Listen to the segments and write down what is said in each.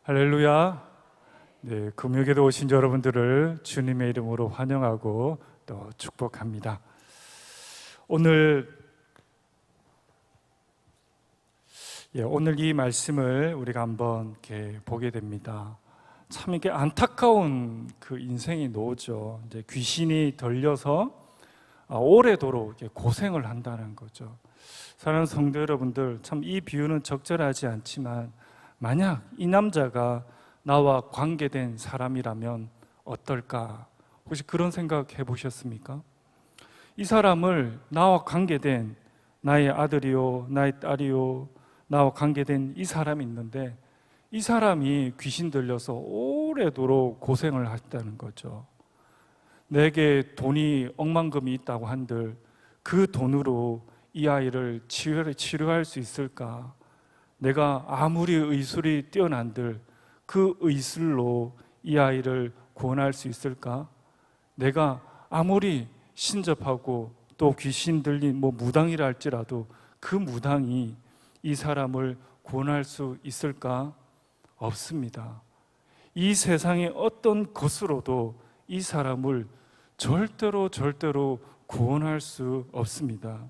할렐루야. 네, 금요일에도 오신 여러분들을 주님의 이름으로 환영하고 또 축복합니다. 오늘 이 말씀을 우리가 한번 이렇게 보게 됩니다. 참 이게 안타까운 그 인생이 노죠. 이제 귀신이 들려서 오래도록 이렇게 고생을 한다는 거죠. 사랑하는 성도 여러분들, 참 이 비유는 적절하지 않지만 만약 이 남자가 나와 관계된 사람이라면 어떨까? 혹시 그런 생각 해보셨습니까? 이 사람을 나와 관계된 나의 아들이요, 나의 딸이요, 나와 관계된 이 사람이 있는데 이 사람이 귀신 들려서 오래도록 고생을 했다는 거죠. 내게 돈이 억만금이 있다고 한들 그 돈으로 이 아이를 치료할 수 있을까? 내가 아무리 의술이 뛰어난들 그 의술로 이 아이를 구원할 수 있을까? 내가 아무리 신접하고 또 귀신 들린 무당이라 할지라도 그 무당이 이 사람을 구원할 수 있을까? 없습니다. 이 세상의 어떤 것으로도 이 사람을 절대로 구원할 수 없습니다.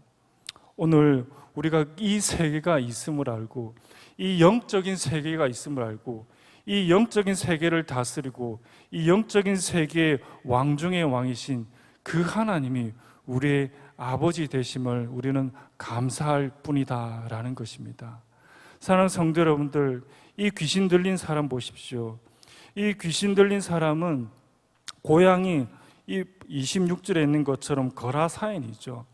오늘 우리가 이 세계가 있음을 알고 이 영적인 세계가 있음을 알고 이 영적인 세계를 다스리고 이 영적인 세계의 왕 중의 왕이신 그 하나님이 우리의 아버지 되심을 우리는 감사할 뿐이다라는 것입니다. 사랑하는 성도 여러분들, 이 귀신 들린 사람 보십시오. 이 귀신 들린 사람은 고향이 이 26절에 있는 것처럼 거라사인이죠.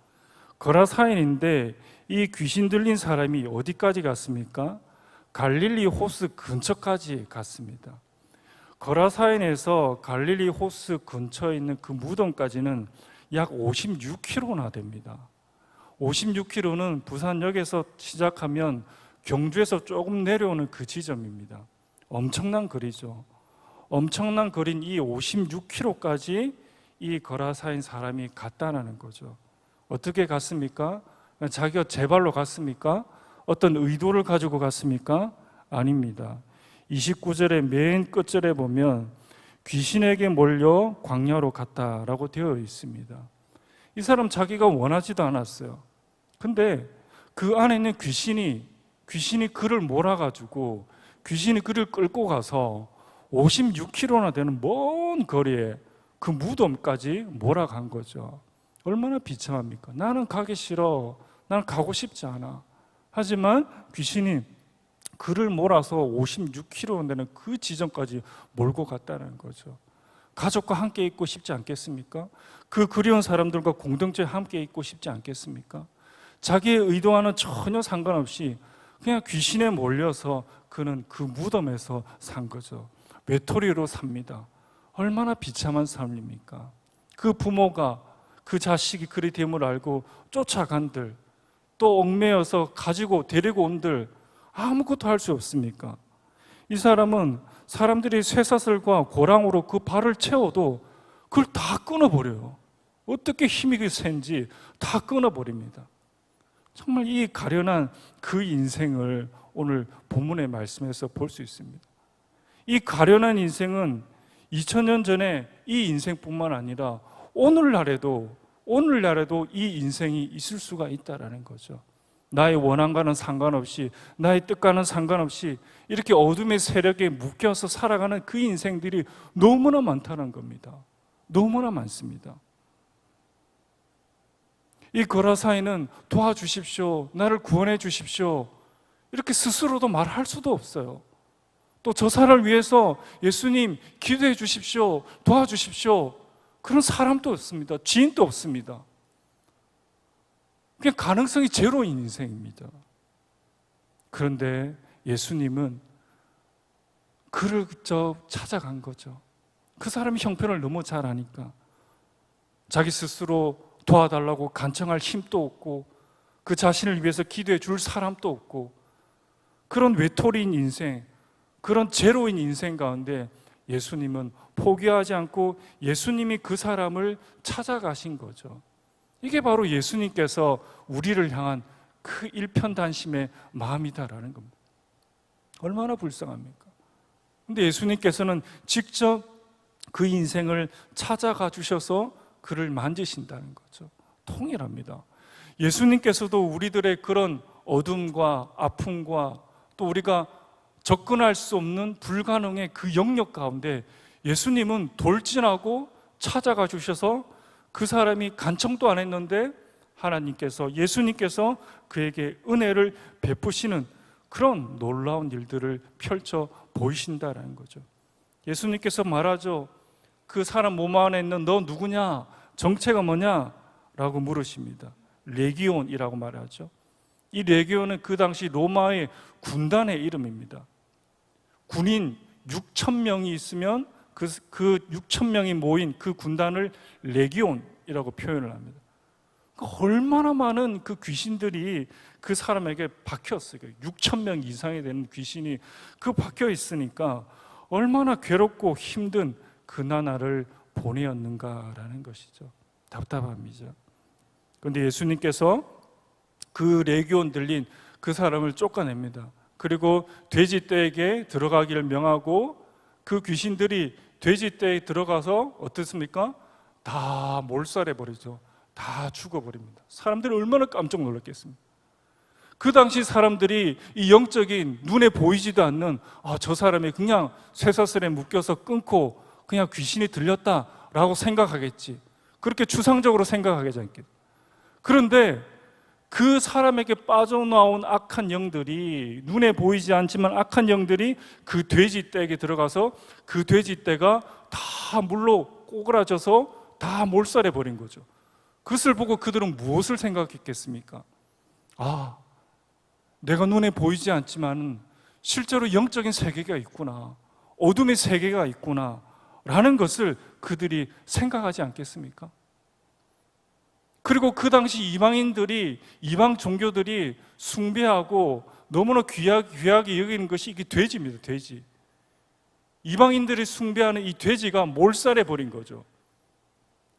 거라사인인데 이 귀신 들린 사람이 어디까지 갔습니까? 갈릴리 호수 근처까지 갔습니다. 거라사인에서 갈릴리 호수 근처에 있는 그 무덤까지는 약 56km나 됩니다. 56km는 부산역에서 시작하면 경주에서 조금 내려오는 그 지점입니다. 엄청난 거리죠. 엄청난 거리인 이 56km까지 이 거라사인 사람이 갔다는 거죠. 어떻게 갔습니까? 자기가 제 발로 갔습니까? 어떤 의도를 가지고 갔습니까? 아닙니다. 29절의 맨 끝절에 보면 귀신에게 몰려 광야로 갔다라고 되어 있습니다. 이 사람 자기가 원하지도 않았어요. 근데 그 안에 있는 귀신이 그를 몰아가지고 귀신이 그를 끌고 가서 56km나 되는 먼 거리에 그 무덤까지 몰아간 거죠. 얼마나 비참합니까? 나는 가기 싫어. 나는 가고 싶지 않아. 하지만 귀신이 그를 몰아서 56km 되는 그 지점까지 몰고 갔다는 거죠. 가족과 함께 있고 싶지 않겠습니까? 그 그리운 사람들과 공동체에 함께 있고 싶지 않겠습니까? 자기의 의도와는 전혀 상관없이 그냥 귀신에 몰려서 그는 그 무덤에서 산 거죠. 외톨이로 삽니다. 얼마나 비참한 삶입니까? 그 부모가 그 자식이 그리 됨을 알고 쫓아간들, 또 얽매여서 가지고 데리고 온들 아무것도 할 수 없습니까? 이 사람은 사람들이 쇠사슬과 고랑으로 그 발을 채워도 그걸 다 끊어버려요. 어떻게 힘이 센지 다 끊어버립니다. 정말 이 가련한 그 인생을 오늘 본문의 말씀에서 볼 수 있습니다. 이 가련한 인생은 2000년 전에 이 인생뿐만 아니라 오늘날에도 이 인생이 있을 수가 있다는 거죠. 나의 원함과는 상관없이, 나의 뜻과는 상관없이 이렇게 어둠의 세력에 묶여서 살아가는 그 인생들이 너무나 많다는 겁니다. 너무나 많습니다. 이 거라사인은 도와주십시오, 나를 구원해 주십시오, 이렇게 스스로도 말할 수도 없어요. 또 저 사람을 위해서 예수님 기도해 주십시오, 도와주십시오, 그런 사람도 없습니다. 지인도 없습니다. 그냥 가능성이 제로인 인생입니다. 그런데 예수님은 그를 찾아간 거죠. 그 사람이 형편을 너무 잘 아니까 자기 스스로 도와달라고 간청할 힘도 없고 그 자신을 위해서 기도해 줄 사람도 없고 그런 외톨이인 인생, 그런 제로인 인생 가운데 예수님은 포기하지 않고 예수님이 그 사람을 찾아가신 거죠. 이게 바로 예수님께서 우리를 향한 그 일편단심의 마음이다라는 겁니다. 얼마나 불쌍합니까? 근데 예수님께서는 직접 그 인생을 찾아가 주셔서 그를 만지신다는 거죠. 통일합니다. 예수님께서도 우리들의 그런 어둠과 아픔과 또 우리가 접근할 수 없는 불가능의 그 영역 가운데 예수님은 돌진하고 찾아가 주셔서 그 사람이 간청도 안 했는데 예수님께서 그에게 은혜를 베푸시는 그런 놀라운 일들을 펼쳐 보이신다라는 거죠. 예수님께서 말하죠. 그 사람 몸 안에 있는 너 누구냐? 정체가 뭐냐? 라고 물으십니다. 레기온이라고 말하죠. 이 레기온은 그 당시 로마의 군단의 이름입니다. 군인 6,000명이 있으면 그 6,000명이 모인 그 군단을 레기온이라고 표현을 합니다. 얼마나 많은 그 귀신들이 그 사람에게 박혔어요. 6,000명 이상이 되는 귀신이 박혀 있으니까 얼마나 괴롭고 힘든 그 나날을 보내었는가라는 것이죠. 답답함이죠. 그런데 예수님께서 그 레기온 들린 그 사람을 쫓아냅니다. 그리고 돼지떼에게 들어가기를 명하고 그 귀신들이 돼지떼에 들어가서 어떻습니까? 다 몰살해 버리죠. 다 죽어버립니다. 사람들이 얼마나 깜짝 놀랐겠습니까? 그 당시 사람들이 이 영적인 눈에 보이지도 않는 저 사람이 그냥 쇠사슬에 묶여서 끊고 그냥 귀신이 들렸다라고 생각하겠지. 그렇게 추상적으로 생각하겠지 않겠지. 그런데 그 사람에게 빠져나온 악한 영들이, 눈에 보이지 않지만 악한 영들이 그 돼지떼에게 들어가서 그 돼지떼가 다 물로 꼬그라져서 다 몰살해 버린 거죠. 그것을 보고 그들은 무엇을 생각했겠습니까? 내가 눈에 보이지 않지만 실제로 영적인 세계가 있구나, 어둠의 세계가 있구나 라는 것을 그들이 생각하지 않겠습니까? 그리고 그 당시 이방 종교들이 숭배하고 너무나 귀하게 여기는 것이 이게 돼지입니다. 돼지. 이방인들이 숭배하는 이 돼지가 몰살해 버린 거죠.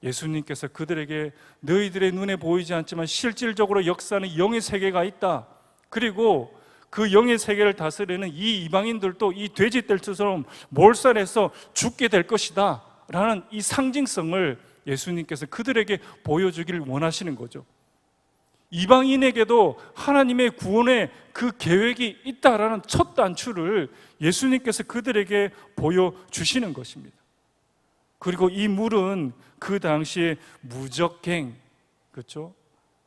예수님께서 그들에게 너희들의 눈에 보이지 않지만 실질적으로 역사하는 영의 세계가 있다. 그리고 그 영의 세계를 다스리는 이 이방인들도 이 돼지들처럼 몰살해서 죽게 될 것이다 라는 이 상징성을 예수님께서 그들에게 보여주기를 원하시는 거죠. 이방인에게도 하나님의 구원의 그 계획이 있다라는 첫 단추를 예수님께서 그들에게 보여주시는 것입니다. 그리고 이 물은 그 당시에 무적갱, 그렇죠?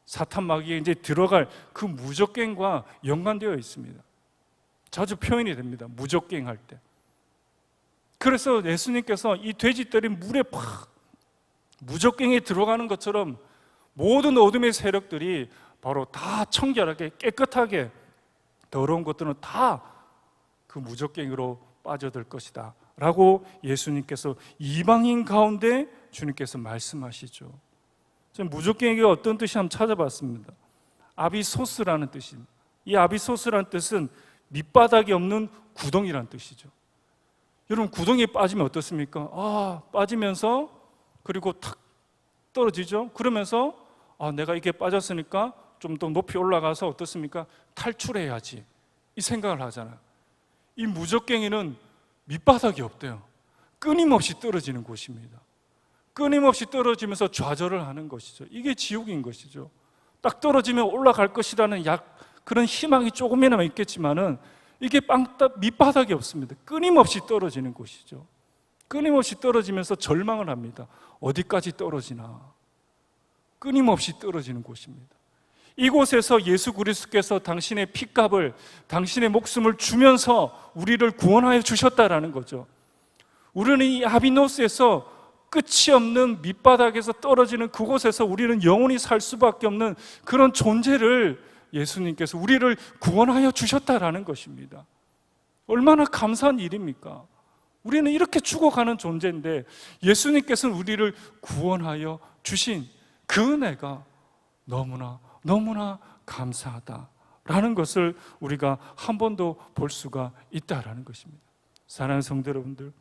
사탄 마귀에 이제 들어갈 그 무적갱과 연관되어 있습니다. 자주 표현이 됩니다. 무적갱 할 때. 그래서 예수님께서 이 돼지들이 물에 무적갱에 들어가는 것처럼 모든 어둠의 세력들이 바로 다 청결하게 깨끗하게 더러운 것들은 다 그 무적갱으로 빠져들 것이다 라고 예수님께서 이방인 가운데 주님께서 말씀하시죠. 저는 무적갱이 어떤 뜻이 한번 찾아봤습니다. 아비소스라는 뜻입니다. 이 아비소스라는 뜻은 밑바닥이 없는 구덩이라는 뜻이죠. 여러분, 구덩이에 빠지면 어떻습니까? 빠지면서 그리고 탁 떨어지죠. 그러면서 내가 이게 빠졌으니까 좀 더 높이 올라가서 어떻습니까? 탈출해야지, 이 생각을 하잖아요. 이 무적갱이는 밑바닥이 없대요. 끊임없이 떨어지는 곳입니다. 끊임없이 떨어지면서 좌절을 하는 것이죠. 이게 지옥인 것이죠. 딱 떨어지면 올라갈 것이라는 그런 희망이 조금이나마 있겠지만은 이게 밑바닥이 없습니다. 끊임없이 떨어지는 곳이죠. 끊임없이 떨어지면서 절망을 합니다. 어디까지 떨어지나. 끊임없이 떨어지는 곳입니다. 이곳에서 예수 그리스도께서 당신의 핏값을, 당신의 목숨을 주면서 우리를 구원하여 주셨다라는 거죠. 우리는 이 아비노스에서 끝이 없는 밑바닥에서 떨어지는 그곳에서 우리는 영원히 살 수밖에 없는 그런 존재를 예수님께서 우리를 구원하여 주셨다라는 것입니다. 얼마나 감사한 일입니까? 우리는 이렇게 죽어가는 존재인데 예수님께서는 우리를 구원하여 주신 그 은혜가 너무나 감사하다라는 것을 우리가 한 번 더 볼 수가 있다라는 것입니다. 사랑하는 성도 여러분들,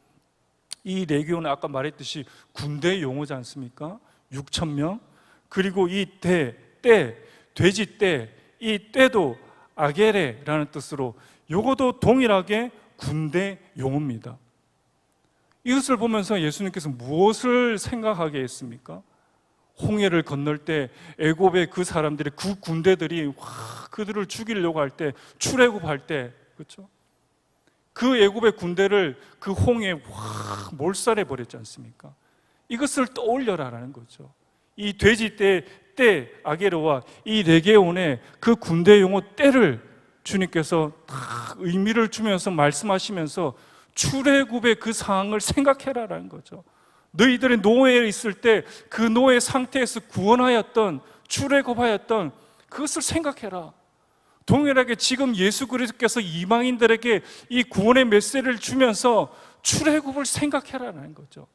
이 레기온은 아까 말했듯이 군대 용어지 않습니까? 6,000명. 그리고 이 돼지 떼, 이 떼도 아게레라는 뜻으로, 요것도 동일하게 군대 용어입니다. 이것을 보면서 예수님께서 무엇을 생각하게 했습니까? 홍해를 건널 때 애굽의 그 사람들이, 그 군대들이 그들을 죽이려고 할 때, 출애굽할 때, 그렇죠? 그 애굽의 군대를 그 홍해에 몰살해 버렸지 않습니까? 이것을 떠올려라라는 거죠. 이 돼지 때 아게르와 이 레게온의 그 군대 용어 때를 주님께서 다 의미를 주면서 말씀하시면서 출애굽의 그 상황을 생각해라라는 거죠. 너희들의 노예에 있을 때 그 노예 상태에서 구원하였던, 출애굽하였던 그것을 생각해라. 동일하게 지금 예수 그리스도께서 이방인들에게 이 구원의 메시지를 주면서 출애굽을 생각해라라는 거죠.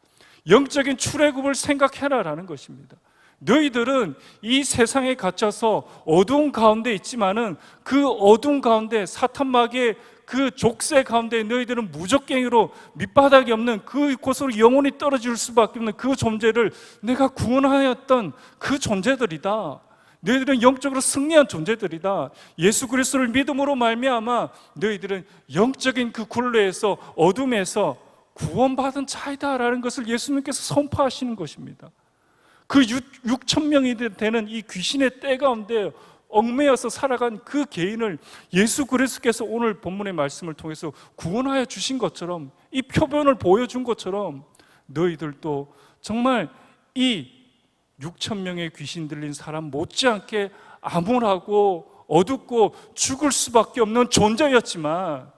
영적인 출애굽을 생각해라라는 것입니다. 너희들은 이 세상에 갇혀서 어두운 가운데 있지만은 그 어두운 가운데 사탄 마귀의 그 족쇄 가운데 너희들은 무적갱이로 밑바닥이 없는 그곳으로 영원히 떨어질 수밖에 없는 그 존재를 내가 구원하였던 그 존재들이다. 너희들은 영적으로 승리한 존재들이다. 예수 그리스도를 믿음으로 말미암아 너희들은 영적인 그 굴레에서, 어둠에서 구원받은 자이다라는 것을 예수님께서 선포하시는 것입니다. 그 6천 명이 되는 이 귀신의 때 가운데 얽매여서 살아간 그 개인을 예수 그리스도께서 오늘 본문의 말씀을 통해서 구원하여 주신 것처럼, 이 표본을 보여준 것처럼 너희들도 정말 이 6천 명의 귀신 들린 사람 못지않게 암울하고 어둡고 죽을 수밖에 없는 존재였지만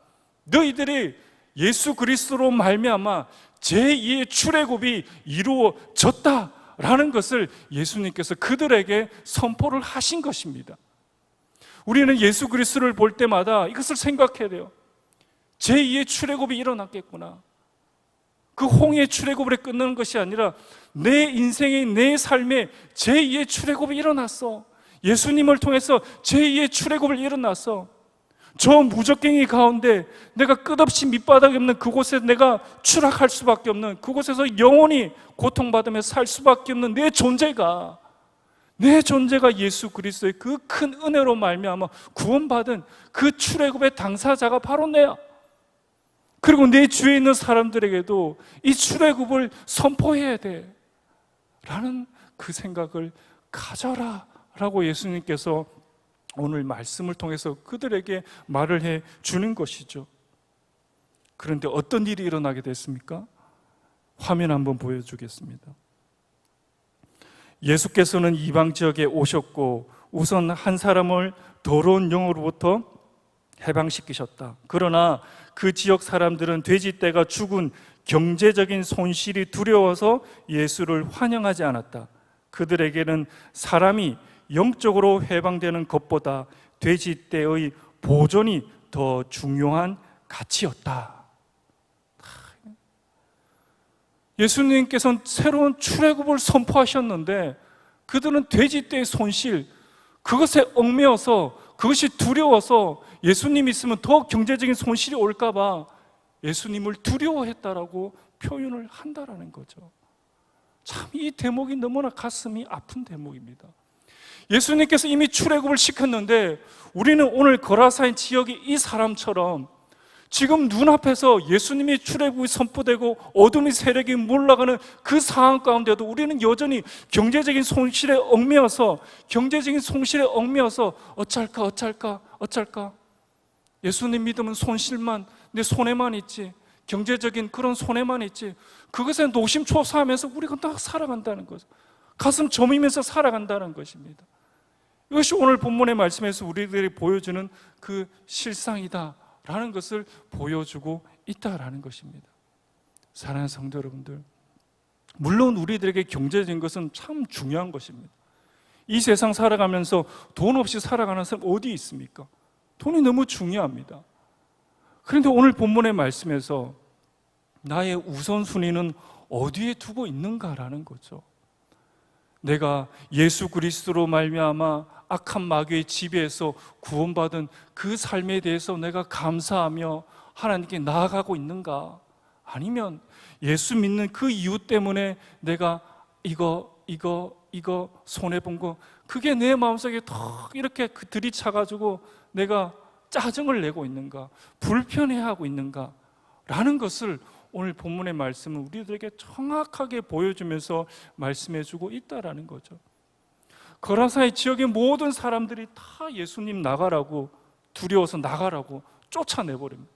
너희들이 예수 그리스도로 말미암아 제2의 출애굽이 이루어졌다라는 것을 예수님께서 그들에게 선포를 하신 것입니다. 우리는 예수 그리스도를 볼 때마다 이것을 생각해야 돼요. 제2의 출애굽이 일어났겠구나. 그 홍해의 출애굽을 끝내는 것이 아니라 내 인생의, 내 삶에 제2의 출애굽이 일어났어. 예수님을 통해서 제2의 출애굽을 일어났어. 저 무적갱이 가운데 내가 끝없이 밑바닥이 없는 그곳에 내가 추락할 수밖에 없는, 그곳에서 영원히 고통받으며 살 수밖에 없는 내 존재가 예수 그리스도의 그 큰 은혜로 말미암아 구원받은 그 출애굽의 당사자가 바로 내야. 그리고 내 주위에 있는 사람들에게도 이 출애굽을 선포해야 돼 라는 그 생각을 가져라 라고 예수님께서 오늘 말씀을 통해서 그들에게 말을 해 주는 것이죠. 그런데 어떤 일이 일어나게 됐습니까? 화면 한번 보여주겠습니다. 예수께서는 이방 지역에 오셨고 우선 한 사람을 더러운 영으로부터 해방시키셨다. 그러나 그 지역 사람들은 돼지떼가 죽은 경제적인 손실이 두려워서 예수를 환영하지 않았다. 그들에게는 사람이 영적으로 해방되는 것보다 돼지떼의 보존이 더 중요한 가치였다. 예수님께서는 새로운 출애굽을 선포하셨는데 그들은 돼지떼의 손실, 그것에 얽매여서, 그것이 두려워서 예수님이 있으면 더 경제적인 손실이 올까 봐 예수님을 두려워했다라고 표현을 한다라는 거죠. 참 이 대목이 너무나 가슴이 아픈 대목입니다. 예수님께서 이미 출애굽을 시켰는데 우리는 오늘 거라사인 지역의 이 사람처럼 지금 눈앞에서 예수님이 출애굽이 선포되고 어둠의 세력이 몰라가는 그 상황 가운데도 우리는 여전히 경제적인 손실에 얽매여서 어쩔까? 예수님 믿으면 손실만, 내 손해만 있지, 경제적인 그런 손해만 있지, 그것에 노심초사하면서 우리가 다 살아간다는 거죠. 가슴 저미면서 살아간다는 것입니다. 이것이 오늘 본문의 말씀에서 우리들이 보여주는 그 실상이다 라는 것을 보여주고 있다라는 것입니다. 사랑하는 성도 여러분들, 물론 우리들에게 경제적인 것은 참 중요한 것입니다. 이 세상 살아가면서 돈 없이 살아가는 사람 어디 있습니까? 돈이 너무 중요합니다. 그런데 오늘 본문의 말씀에서 나의 우선순위는 어디에 두고 있는가라는 거죠. 내가 예수 그리스도로 말미암아 악한 마귀의 지배에서 구원받은 그 삶에 대해서 내가 감사하며 하나님께 나아가고 있는가? 아니면 예수 믿는 그 이유 때문에 내가 이거 손해본 거, 그게 내 마음속에 더 이렇게 들이차가지고 내가 짜증을 내고 있는가, 불편해하고 있는가 라는 것을 오늘 본문의 말씀은 우리들에게 정확하게 보여주면서 말씀해주고 있다라는 거죠. 거라사의 지역의 모든 사람들이 다 예수님 나가라고, 두려워서 나가라고 쫓아내버립니다.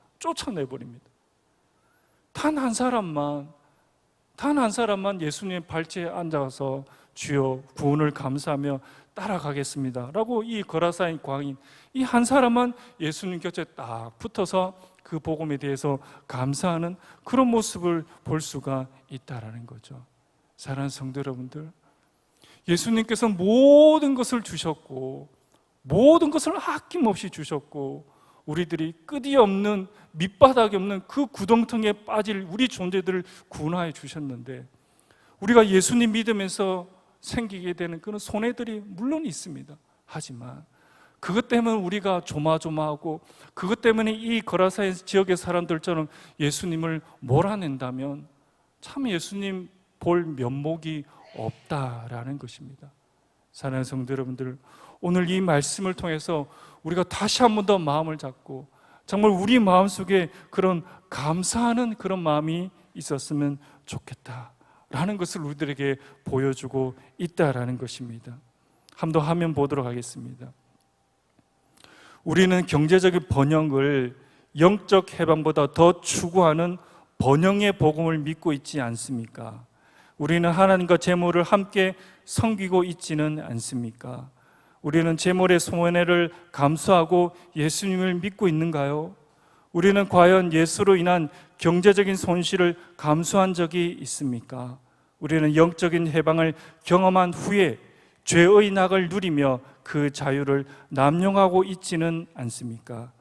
단 한 사람만 예수님의 발치에 앉아서 주여 구원을 감사하며 따라가겠습니다 라고 이 거라사인 광인, 이 한 사람만 예수님 곁에 딱 붙어서 그 복음에 대해서 감사하는 그런 모습을 볼 수가 있다라는 거죠. 사랑하는 성도 여러분들, 예수님께서 모든 것을 주셨고, 모든 것을 아낌없이 주셨고, 우리들이 끝이 없는, 밑바닥이 없는 그 구덩텅이에 빠질 우리 존재들을 구원하여 주셨는데, 우리가 예수님 믿으면서 생기게 되는 그런 손해들이 물론 있습니다. 하지만 그것 때문에 우리가 조마조마하고, 그것 때문에 이 거라사의 지역의 사람들처럼 예수님을 몰아낸다면 참 예수님 볼 면목이 없다라는 것입니다. 사랑하는 성도 여러분들, 오늘 이 말씀을 통해서 우리가 다시 한 번 더 마음을 잡고, 정말 우리 마음속에 그런 감사하는 그런 마음이 있었으면 좋겠다라는 것을 우리들에게 보여주고 있다라는 것입니다. 한 번 더 화면 보도록 하겠습니다. 우리는 경제적인 번영을 영적 해방보다 더 추구하는 번영의 복음을 믿고 있지 않습니까? 우리는 하나님과 재물을 함께 섬기고 있지는 않습니까? 우리는 재물의 손해를 감수하고 예수님을 믿고 있는가요? 우리는 과연 예수로 인한 경제적인 손실을 감수한 적이 있습니까? 우리는 영적인 해방을 경험한 후에 죄의 낙을 누리며 그 자유를 남용하고 있지는 않습니까?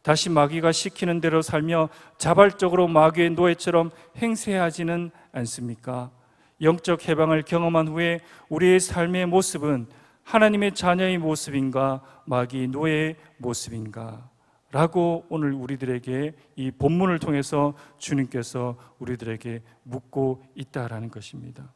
다시 마귀가 시키는 대로 살며 자발적으로 마귀의 노예처럼 행세하지는 않습니까? 영적 해방을 경험한 후에 우리의 삶의 모습은 하나님의 자녀의 모습인가, 마귀 노예의 모습인가? 라고 오늘 우리들에게 이 본문을 통해서 주님께서 우리들에게 묻고 있다라는 것입니다.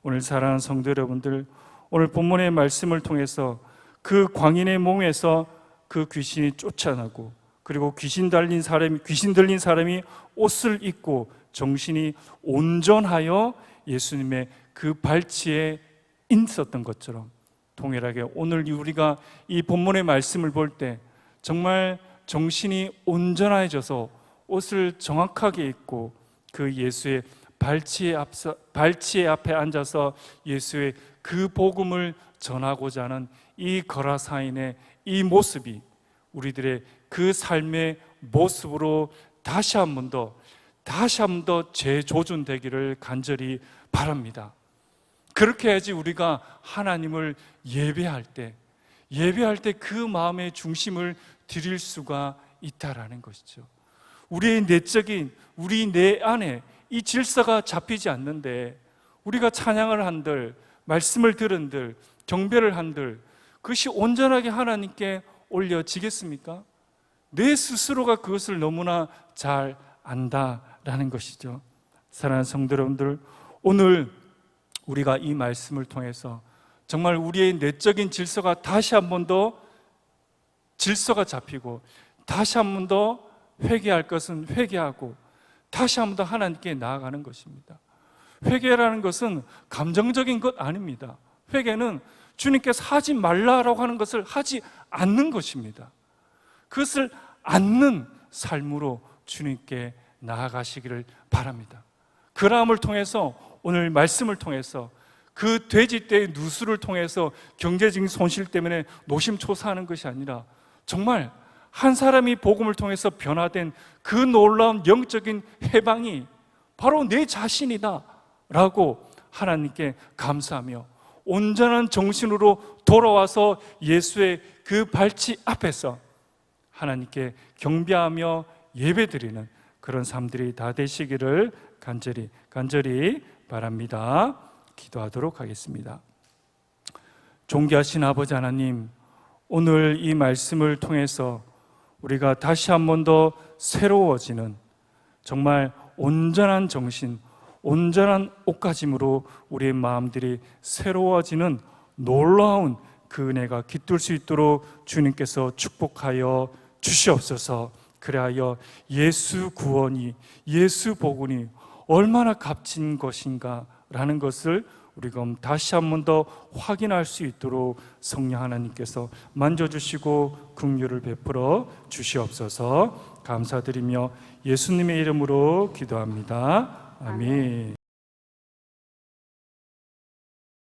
오늘 사랑하는 성도 여러분들, 오늘 본문의 말씀을 통해서 그 광인의 몸에서 그 귀신이 쫓아나고, 그리고 귀신 들린 사람이 옷을 입고 정신이 온전하여 예수님의 그 발치에 있었던 것처럼, 동일하게 오늘 우리가 이 본문의 말씀을 볼 때 정말 정신이 온전해져서 옷을 정확하게 입고 그 예수의 발치에 앞에 앉아서 예수의 그 복음을 전하고자 하는 이 거라사인의 이 모습이 우리들의 그 삶의 모습으로 다시 한 번 더 재조준되기를 간절히 바랍니다. 그렇게 해야지 우리가 하나님을 예배할 때 그 마음의 중심을 드릴 수가 있다라는 것이죠. 우리의 내적인, 우리 내 안에 이 질서가 잡히지 않는데, 우리가 찬양을 한들, 말씀을 들은들, 경배를 한들 그것이 온전하게 하나님께 올려지겠습니까? 내 스스로가 그것을 너무나 잘 안다라는 것이죠. 사랑하는 성도 여러분들, 오늘 우리가 이 말씀을 통해서 정말 우리의 내적인 질서가 다시 한 번 더 질서가 잡히고, 다시 한 번 더 회개할 것은 회개하고, 다시 한 번 더 하나님께 나아가는 것입니다. 회개라는 것은 감정적인 것 아닙니다. 회개는 주님께서 하지 말라라고 하는 것을 하지 않는 것입니다. 그것을 않는 삶으로 주님께 나아가시기를 바랍니다. 그라함을 통해서, 오늘 말씀을 통해서, 그 돼지떼의 누수를 통해서 경제적인 손실 때문에 노심초사하는 것이 아니라 정말 한 사람이 복음을 통해서 변화된 그 놀라운 영적인 해방이 바로 내 자신이다 라고 하나님께 감사하며 온전한 정신으로 돌아와서 예수의 그 발치 앞에서 하나님께 경배하며 예배드리는 그런 삶들이 다 되시기를 간절히 바랍니다. 기도하도록 하겠습니다. 존귀하신 아버지 하나님, 오늘 이 말씀을 통해서 우리가 다시 한 번 더 새로워지는, 정말 온전한 정신, 온전한 옷가짐으로 우리의 마음들이 새로워지는 놀라운 그 은혜가 깃들 수 있도록 주님께서 축복하여 주시옵소서. 그리하여 예수 구원이, 예수 복음이 얼마나 값진 것인가 라는 것을 우리가 다시 한 번 더 확인할 수 있도록 성령 하나님께서 만져주시고 긍휼을 베풀어 주시옵소서. 감사드리며 예수님의 이름으로 기도합니다. 아멘.